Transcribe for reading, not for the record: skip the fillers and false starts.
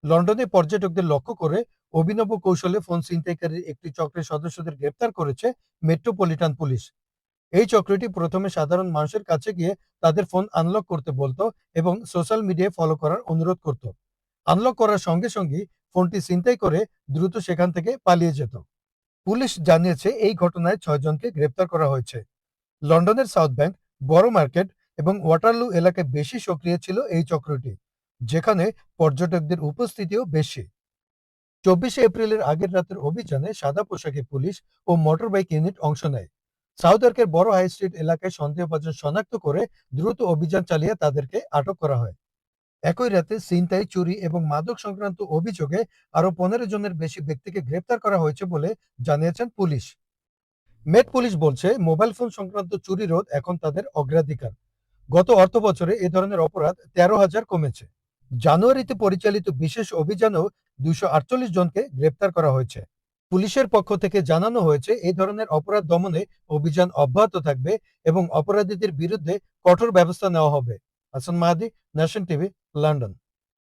লন্ডনে পর্যটকদের লক্ষ্য করে অভিনব কৌশলে ফোন ছিনতাইকারীর একটি চক্রের সদস্যদের গ্রেপ্তার করেছে মেট্রোপলিটন পুলিশ। এই চক্রটি প্রথমে সাধারণ মানুষের কাছে গিয়ে তাদের ফোন আনলক করতে বলতো এবং সোশ্যাল মিডিয়ায় ফলো করার অনুরোধ করত। আনলক করার সঙ্গে সঙ্গেই ফোনটি ছিনতাই করে দ্রুত সেখান থেকে পালিয়ে যেত। পুলিশ জানিয়েছে এই ঘটনায় 6 জনকে গ্রেপ্তার করা হয়েছে। লন্ডনের সাউথ ব্যাংক, বড় মার্কেট এবং ওয়াটারলু এলাকায় বেশি সক্রিয় ছিল এই চক্রটি, যেখানে পর্যটকদের উপস্থিতিও বেশি। 24শে এপ্রিলের আগের রাতের অভিযানে সাদা পোশাকে পুলিশ ও মোটরবাইক ইউনিট অংশ নেয়। সাউদার্কের বড় হাই স্ট্রিট এলাকায় সন্দেহভাজন শনাক্ত করে দ্রুত অভিযান চালিয়ে তাদেরকে আটক করা হয়। একই রাতে ছিনতাই, চুরি এবং মাদক সংক্রান্ত অভিযোগে আরো 15 জনের বেশি ব্যক্তিকে গ্রেপ্তার করা হয়েছে বলে জানিয়েছেন পুলিশ। মেট পুলিশ বলছে, মোবাইল ফোন সংক্রান্ত চুরি রোধ এখন তাদের অগ্রাধিকার। গত অর্থ বছরে এ ধরনের অপরাধ 13,000 কমেছে। জানুয়ারিতে পরিচালিত বিশেষ অভিযানেও 248 জনকে গ্রেপ্তার করা হয়েছে। পুলিশের পক্ষ থেকে জানানো হয়েছে, এই ধরনের অপরাধ দমনে অভিযান অব্যাহত থাকবে এবং অপরাধীদের বিরুদ্ধে কঠোর ব্যবস্থা নেওয়া হবে। হাসান মাহাদি, ন্যাশন টিভি, লন্ডন।